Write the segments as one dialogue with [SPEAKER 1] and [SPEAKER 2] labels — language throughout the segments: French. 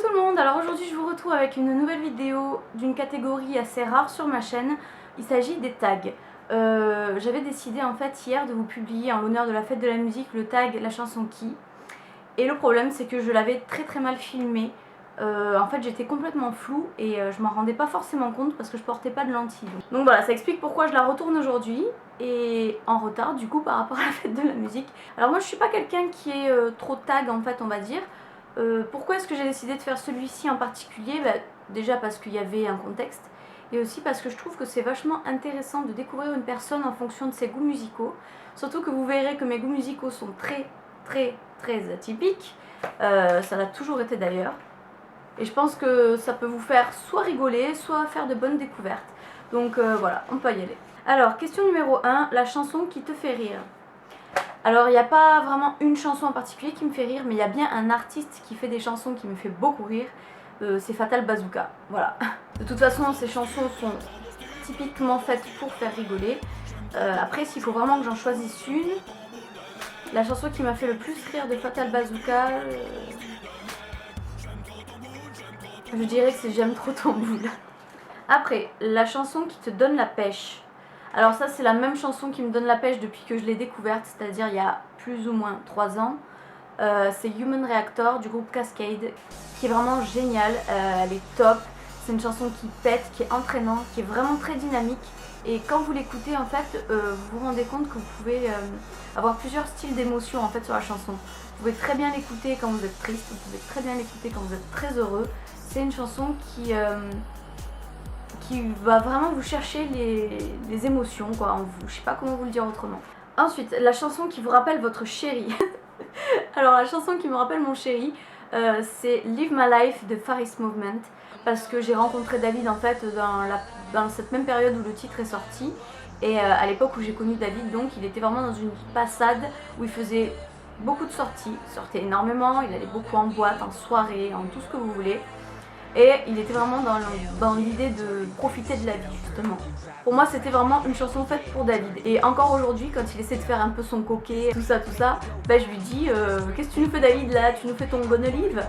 [SPEAKER 1] tout le monde, alors aujourd'hui je vous retrouve avec une nouvelle vidéo d'une catégorie assez rare sur ma chaîne. Il s'agit des tags. J'avais décidé en fait hier de vous publier en l'honneur de la fête de la musique le tag La chanson qui. Et le problème c'est que je l'avais très mal filmé. En fait j'étais complètement floue et je m'en rendais pas forcément compte parce que je portais pas de lentilles. Donc voilà, ça explique pourquoi je la retourne aujourd'hui et en retard du coup par rapport à la fête de la musique. Alors moi je suis pas quelqu'un qui est trop tag en fait on va dire. Pourquoi est-ce que j'ai décidé de faire celui-ci en particulier? Déjà parce qu'il y avait un contexte et aussi parce que je trouve que c'est vachement intéressant de découvrir une personne en fonction de ses goûts musicaux. Surtout que vous verrez que mes goûts musicaux sont très atypiques. Ça l'a toujours été d'ailleurs. Et je pense que ça peut vous faire soit rigoler, soit faire de bonnes découvertes. Donc voilà, on peut y aller. Alors, question numéro 1, la chanson qui te fait rire. Alors il n'y a pas vraiment une chanson en particulier qui me fait rire, mais il y a bien un artiste qui fait des chansons qui me fait beaucoup rire, c'est Fatal Bazooka, voilà. De toute façon ces chansons sont typiquement faites pour faire rigoler. Après s'il faut vraiment que j'en choisisse une, la chanson qui m'a fait le plus rire de Fatal Bazooka, je dirais que c'est J'aime trop ton boule. Après, la chanson qui te donne la pêche. Alors ça c'est la même chanson qui me donne la pêche depuis que je l'ai découverte, c'est-à-dire il y a plus ou moins 3 ans. C'est Human Reactor du groupe Cascade, qui est vraiment géniale, elle est top. C'est une chanson qui pète, qui est entraînante, qui est vraiment très dynamique. Et quand vous l'écoutez en fait, vous vous rendez compte que vous pouvez avoir plusieurs styles d'émotions en fait sur la chanson. Vous pouvez très bien l'écouter quand vous êtes triste, vous pouvez très bien l'écouter quand vous êtes très heureux. C'est une chanson qui va vraiment vous chercher les émotions quoi, en vous. Je sais pas comment vous le dire autrement. Ensuite, la chanson qui vous rappelle votre chéri. Alors la chanson qui me rappelle mon chéri, c'est Live My Life de Faris Movement, parce que j'ai rencontré David en fait dans cette même période où le titre est sorti. Et à l'époque où j'ai connu David, donc il était vraiment dans une passade où il faisait beaucoup de sorties, il sortait énormément, il allait beaucoup en boîte, en soirée, en tout ce que vous voulez. Et il était vraiment dans l'idée de profiter de la vie justement. Pour moi c'était vraiment une chanson faite pour David. Et encore aujourd'hui quand il essaie de faire un peu son coquet, tout ça, je lui dis qu'est-ce que tu nous fais David là? Tu nous fais ton bon olive?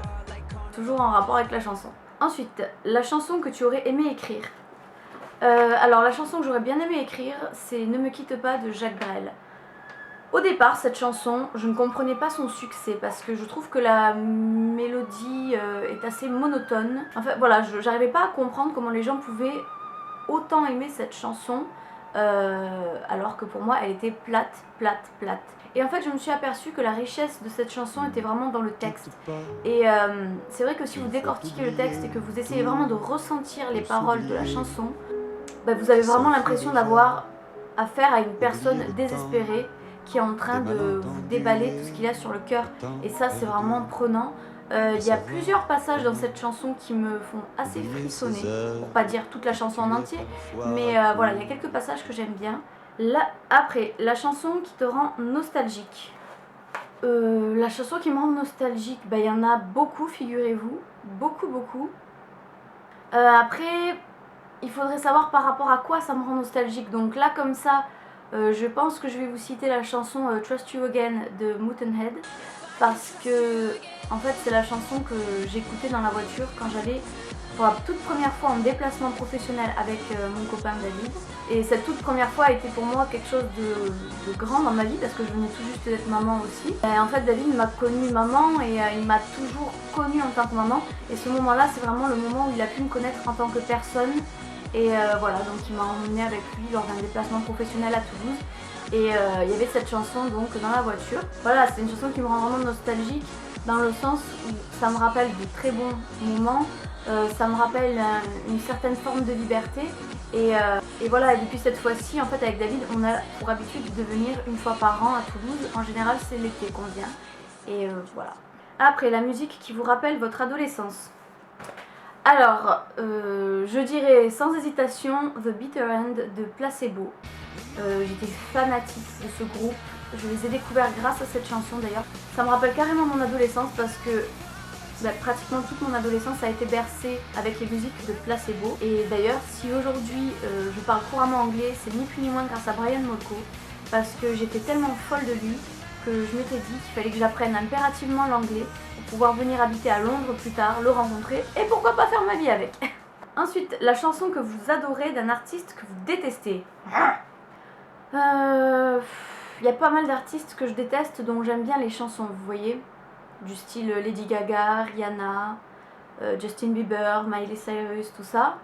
[SPEAKER 1] Toujours en rapport avec la chanson. Ensuite, la chanson que tu aurais aimé écrire. Alors la chanson que j'aurais bien aimé écrire, c'est Ne me quitte pas de Jacques Brel. Au départ, cette chanson, je ne comprenais pas son succès parce que je trouve que la mélodie est assez monotone. En fait, voilà, j'arrivais pas à comprendre comment les gens pouvaient autant aimer cette chanson alors que pour moi, elle était plate. Et en fait, je me suis aperçue que la richesse de cette chanson était vraiment dans le texte. Et c'est vrai que si vous décortiquez le texte et que vous essayez vraiment de ressentir les paroles de la chanson, vous avez vraiment l'impression d'avoir affaire à une personne désespérée qui est en train de vous déballer tout ce qu'il a sur le cœur. Et ça c'est vraiment prenant. Il y a plusieurs passages dans cette chanson qui me font assez frissonner, pour pas dire toute la chanson en entier, mais voilà, il y a quelques passages que j'aime bien. Après, la chanson qui te rend nostalgique. La chanson qui me rend nostalgique, il y en a beaucoup, figurez-vous, beaucoup. Après, il faudrait savoir par rapport à quoi ça me rend nostalgique. Donc là comme ça, je pense que je vais vous citer la chanson Trust You Again de Moutonhead, parce que en fait c'est la chanson que j'écoutais dans la voiture quand j'allais pour la toute première fois en déplacement professionnel avec mon copain David. Et cette toute première fois a été pour moi quelque chose de grand dans ma vie parce que je venais tout juste d'être maman aussi. Et en fait David m'a connue maman et il m'a toujours connue en tant que maman. Et ce moment là c'est vraiment le moment où il a pu me connaître en tant que personne. Et voilà, donc il m'a emmené avec lui lors d'un déplacement professionnel à Toulouse. Et il y avait cette chanson donc dans la voiture. Voilà, c'est une chanson qui me rend vraiment nostalgique dans le sens où ça me rappelle de très bons moments. Ça me rappelle une certaine forme de liberté. Et voilà, et depuis cette fois-ci, en fait avec David, on a pour habitude de venir une fois par an à Toulouse. En général c'est l'été qu'on vient. Et voilà. Après, la musique qui vous rappelle votre adolescence. Alors, je dirais sans hésitation The Bitter End de Placebo. J'étais fanatique de ce groupe, je les ai découverts grâce à cette chanson d'ailleurs. Ça me rappelle carrément mon adolescence parce que pratiquement toute mon adolescence a été bercée avec les musiques de Placebo. Et d'ailleurs, si aujourd'hui je parle couramment anglais, c'est ni plus ni moins grâce à Brian Molko, parce que j'étais tellement folle de lui que je m'étais dit qu'il fallait que j'apprenne impérativement l'anglais pour pouvoir venir habiter à Londres plus tard, le rencontrer et pourquoi pas faire ma vie avec. Ensuite, la chanson que vous adorez d'un artiste que vous détestez. Il y a pas mal d'artistes que je déteste dont j'aime bien les chansons, vous voyez, du style Lady Gaga, Rihanna, Justin Bieber, Miley Cyrus, tout ça.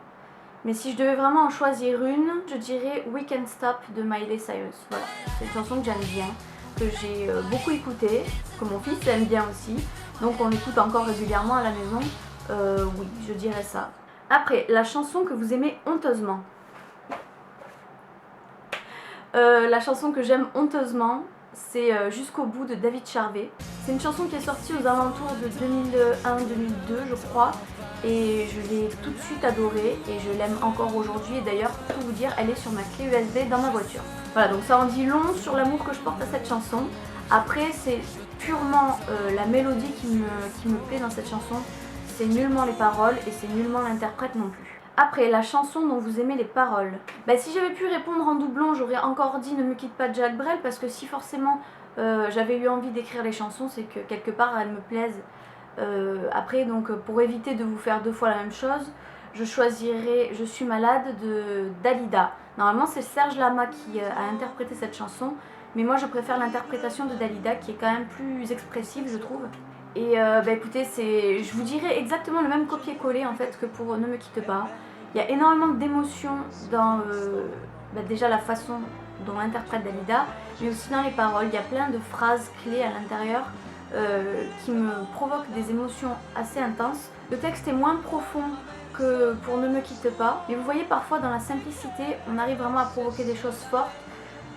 [SPEAKER 1] Mais si je devais vraiment en choisir une, je dirais We Can't Stop de Miley Cyrus. Voilà, c'est une chanson que j'aime bien, que j'ai beaucoup écoutée, que mon fils aime bien aussi, donc on écoute encore régulièrement à la maison. Oui, je dirais ça. Après, la chanson que vous aimez honteusement. La chanson que j'aime honteusement, c'est Jusqu'au bout de David Charvet. C'est une chanson qui est sortie aux alentours de 2001-2002 je crois, et je l'ai tout de suite adorée et je l'aime encore aujourd'hui. Et d'ailleurs, pour tout vous dire, elle est sur ma clé USB dans ma voiture. Voilà, donc ça en dit long sur l'amour que je porte à cette chanson. Après, c'est purement la mélodie qui me plaît dans cette chanson. C'est nullement les paroles et c'est nullement l'interprète non plus. Après, la chanson dont vous aimez les paroles. Bah, si j'avais pu répondre en doublon, j'aurais encore dit Ne me quitte pas de Jacques Brel, parce que si forcément j'avais eu envie d'écrire les chansons, c'est que quelque part elles me plaisent. Après, donc pour éviter de vous faire deux fois la même chose, je choisirais Je suis malade de Dalida. Normalement, c'est Serge Lama qui a interprété cette chanson, mais moi je préfère l'interprétation de Dalida qui est quand même plus expressive, je trouve. Et bah écoutez, je vous dirais exactement le même copier-coller en fait que pour Ne me quitte pas. Il y a énormément d'émotions dans déjà la façon dont l'interprète Dalida, mais aussi dans les paroles. Il y a plein de phrases clés à l'intérieur qui me provoquent des émotions assez intenses. Le texte est moins profond que pour Ne me quitte pas, mais vous voyez, parfois dans la simplicité, on arrive vraiment à provoquer des choses fortes.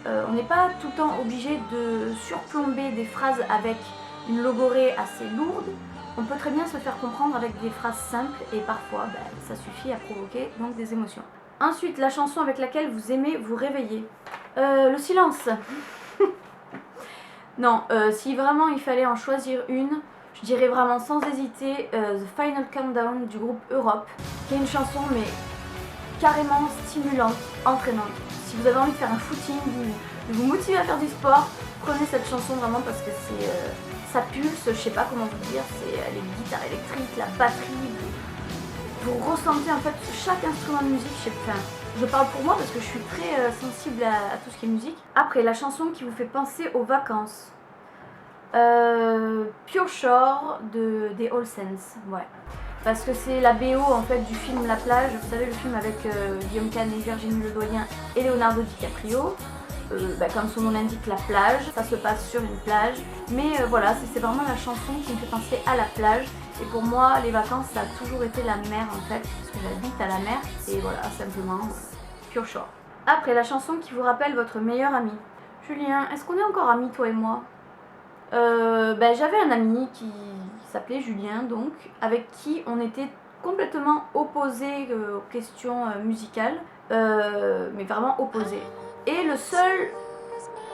[SPEAKER 1] On n'est pas tout le temps obligé de surplomber des phrases avec une logorée assez lourde. On peut très bien se faire comprendre avec des phrases simples et parfois ça suffit à provoquer donc des émotions. Ensuite, la chanson avec laquelle vous aimez vous réveiller. Le silence. Non, si vraiment il fallait en choisir une, je dirais vraiment sans hésiter The Final Countdown du groupe Europe, qui est une chanson mais carrément stimulante, entraînante. Si vous avez envie de faire un footing, de vous motiver à faire du sport, prenez cette chanson vraiment parce que ça pulse, je sais pas comment vous dire, c'est les guitares électriques, la batterie, vous ressentez en fait chaque instrument de musique, je parle pour moi parce que je suis très sensible à tout ce qui est musique. Après, la chanson qui vous fait penser aux vacances. Pure Shore des Olsens, ouais. Parce que c'est la BO en fait du film La Plage, vous savez le film avec Guillaume Canet, Virginie Ledoyen et Leonardo DiCaprio. Comme son nom l'indique, la plage, ça se passe sur une plage, mais voilà, c'est vraiment la chanson qui me fait penser à la plage. Et pour moi, les vacances, ça a toujours été la mer en fait, parce que j'habite à la mer, et voilà, simplement, Pure Shore. Après, la chanson qui vous rappelle votre meilleur ami. Julien, est-ce qu'on est encore amis, toi et moi? J'avais un ami qui s'appelait Julien, donc, avec qui on était complètement opposés aux questions musicales, mais vraiment opposés. Et le seul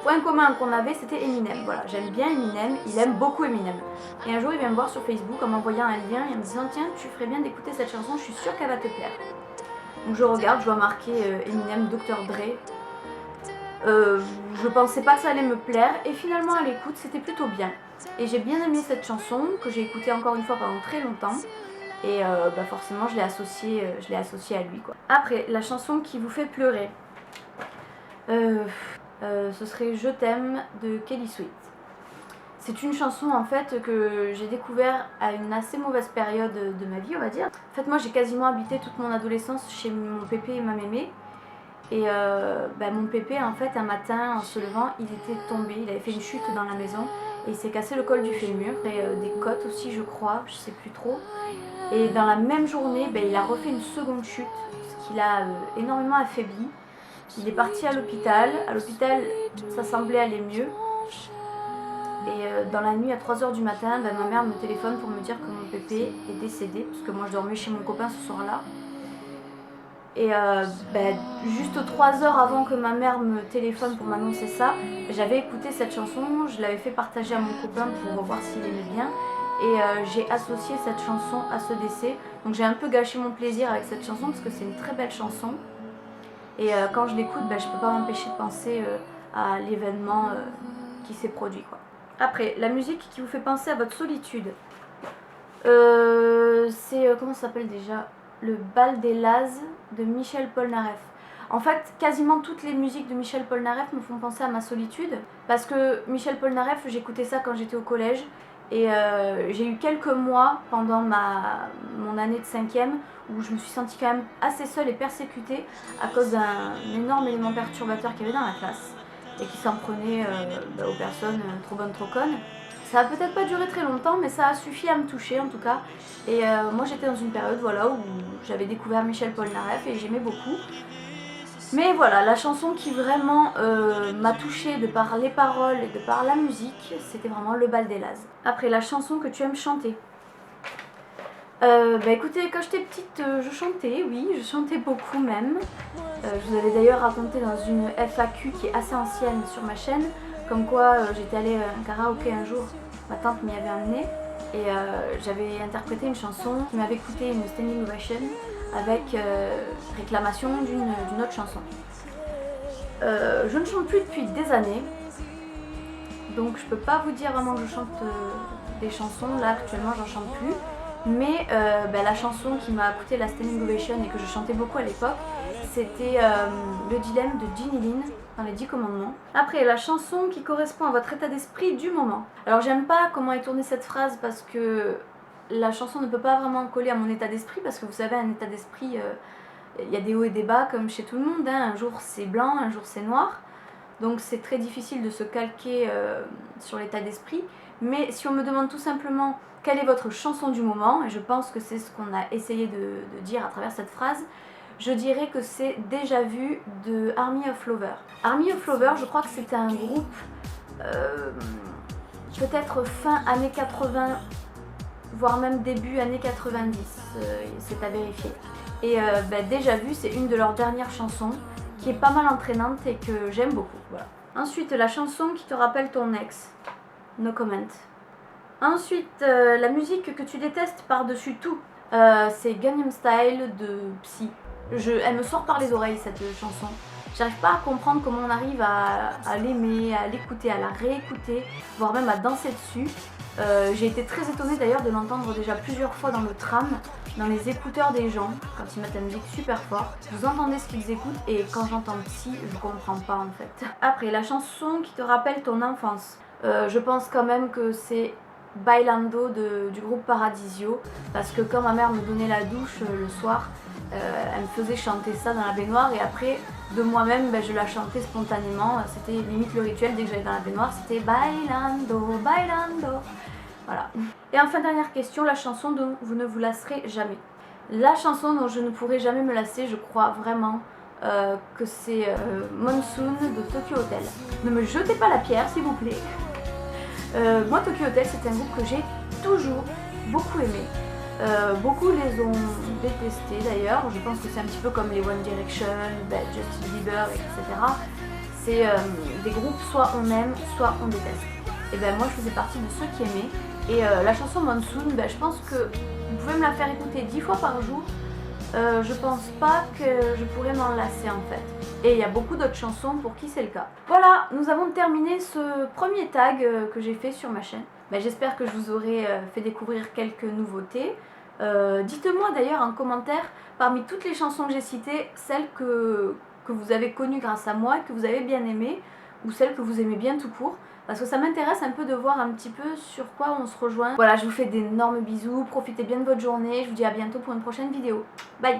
[SPEAKER 1] point commun qu'on avait, c'était Eminem. Voilà, j'aime bien Eminem, il aime beaucoup Eminem. Et un jour, il vient me voir sur Facebook en m'envoyant un lien et en me disant « Tiens, tu ferais bien d'écouter cette chanson, je suis sûre qu'elle va te plaire. » Donc je regarde, je vois marqué Eminem, Dr. Dre. Je pensais pas que ça allait me plaire et finalement à l'écoute, c'était plutôt bien. Et j'ai bien aimé cette chanson, que j'ai écoutée encore une fois pendant très longtemps. Et forcément, je l'ai associée à lui, quoi. Après, la chanson qui vous fait pleurer. Ce serait Je t'aime de Kelly Sweet. C'est une chanson en fait que j'ai découvert à une assez mauvaise période de ma vie, on va dire. En fait, moi j'ai quasiment habité toute mon adolescence chez mon pépé et ma mémé. Et mon pépé, en fait, un matin en se levant, il était tombé, il avait fait une chute dans la maison et il s'est cassé le col du fémur et des côtes aussi, je crois, je sais plus trop. Et dans la même journée, il a refait une seconde chute, ce qui l'a énormément affaibli. Il est parti à l'hôpital. À l'hôpital, ça semblait aller mieux. Et dans la nuit, à 3 h du matin, ma mère me téléphone pour me dire que mon pépé est décédé, parce que moi je dormais chez mon copain ce soir-là. Et juste 3 heures avant que ma mère me téléphone pour m'annoncer ça, j'avais écouté cette chanson, je l'avais fait partager à mon copain pour voir s'il aimait bien. Et j'ai associé cette chanson à ce décès. Donc j'ai un peu gâché mon plaisir avec cette chanson parce que c'est une très belle chanson. Et quand je l'écoute, je peux pas m'empêcher de penser à l'événement qui s'est produit, quoi. Après, la musique qui vous fait penser à votre solitude. C'est, comment ça s'appelle déjà? Le bal des Lazes de Michel Polnareff. En fait, quasiment toutes les musiques de Michel Polnareff me font penser à ma solitude. Parce que Michel Polnareff, j'écoutais ça quand j'étais au collège. Et j'ai eu quelques mois pendant mon année de 5e où je me suis sentie quand même assez seule et persécutée à cause d'un énorme élément perturbateur qu'il y avait dans la classe et qui s'en prenait aux personnes trop bonnes, trop connes. Ça a peut-être pas duré très longtemps, mais ça a suffi à me toucher en tout cas. Et moi j'étais dans une période voilà, où j'avais découvert Michel Polnareff et j'aimais beaucoup. Mais voilà, la chanson qui vraiment m'a touchée de par les paroles et de par la musique, c'était vraiment Le Bal des Lazes. Après, la chanson que tu aimes chanter. Écoutez, quand j'étais petite, je chantais, oui, je chantais beaucoup même. Je vous avais d'ailleurs raconté dans une FAQ qui est assez ancienne sur ma chaîne, comme quoi j'étais allée à un karaoké un jour, ma tante m'y avait amenée, et j'avais interprété une chanson qui m'avait coûté une standing ovation avec réclamation d'une autre chanson. Je ne chante plus depuis des années, donc je peux pas vous dire vraiment que je chante des chansons, là actuellement j'en chante plus. Mais la chanson qui m'a coûté la standing ovation et que je chantais beaucoup à l'époque, c'était Le Dilemme de Ginny Lin dans les 10 commandements. Après, la chanson qui correspond à votre état d'esprit du moment. Alors j'aime pas comment est tournée cette phrase parce que la chanson ne peut pas vraiment coller à mon état d'esprit parce que vous savez, un état d'esprit, il y a des hauts et des bas comme chez tout le monde, hein. Un jour c'est blanc, un jour c'est noir. Donc c'est très difficile de se calquer sur l'état d'esprit. Mais si on me demande tout simplement quelle est votre chanson du moment, et je pense que c'est ce qu'on a essayé de dire à travers cette phrase, je dirais que c'est Déjà Vu de Army of Lovers. Army of Lovers, je crois que c'était un groupe peut-être fin années 80, voire même début années 90, c'est à vérifier. Et Déjà Vu, c'est une de leurs dernières chansons qui est pas mal entraînante et que j'aime beaucoup. Voilà. Ensuite, la chanson qui te rappelle ton ex. No comment. Ensuite, la musique que tu détestes par-dessus tout, c'est Gangnam Style de Psy. Elle me sort par les oreilles cette chanson. J'arrive pas à comprendre comment on arrive à l'aimer, à l'écouter, à la réécouter, voire même à danser dessus. J'ai été très étonnée d'ailleurs de l'entendre déjà plusieurs fois dans le tram, dans les écouteurs des gens, quand ils mettent la musique super fort. Vous entendez ce qu'ils écoutent et quand j'entends Psy, je comprends pas en fait. Après, la chanson qui te rappelle ton enfance. Je pense quand même que c'est Bailando du groupe Paradisio, parce que quand ma mère me donnait la douche le soir, elle me faisait chanter ça dans la baignoire et après de moi-même je la chantais spontanément. C'était limite le rituel dès que j'allais dans la baignoire, c'était Bailando, Bailando. Voilà. Et enfin, dernière question, la chanson dont vous ne vous lasserez jamais. La chanson dont je ne pourrai jamais me lasser, je crois vraiment que c'est Monsoon de Tokyo Hotel. Ne me jetez pas la pierre s'il vous plaît. Moi, Tokyo Hotel, c'est un groupe que j'ai toujours beaucoup aimé. Beaucoup les ont détestés d'ailleurs. Je pense que c'est un petit peu comme les One Direction, Justin Bieber, etc. C'est des groupes, soit on aime, soit on déteste. Et moi, je faisais partie de ceux qui aimaient. Et la chanson Monsoon, je pense que vous pouvez me la faire écouter 10 fois par jour. Je pense pas que je pourrais m'en lasser en fait. Et il y a beaucoup d'autres chansons pour qui c'est le cas. Voilà, nous avons terminé ce premier tag que j'ai fait sur ma chaîne. J'espère que je vous aurai fait découvrir quelques nouveautés. Dites-moi d'ailleurs en commentaire, parmi toutes les chansons que j'ai citées, celles que vous avez connues grâce à moi, que vous avez bien aimées, ou celles que vous aimez bien tout court. Parce que ça m'intéresse un peu de voir un petit peu sur quoi on se rejoint. Voilà, je vous fais d'énormes bisous, profitez bien de votre journée, je vous dis à bientôt pour une prochaine vidéo. Bye!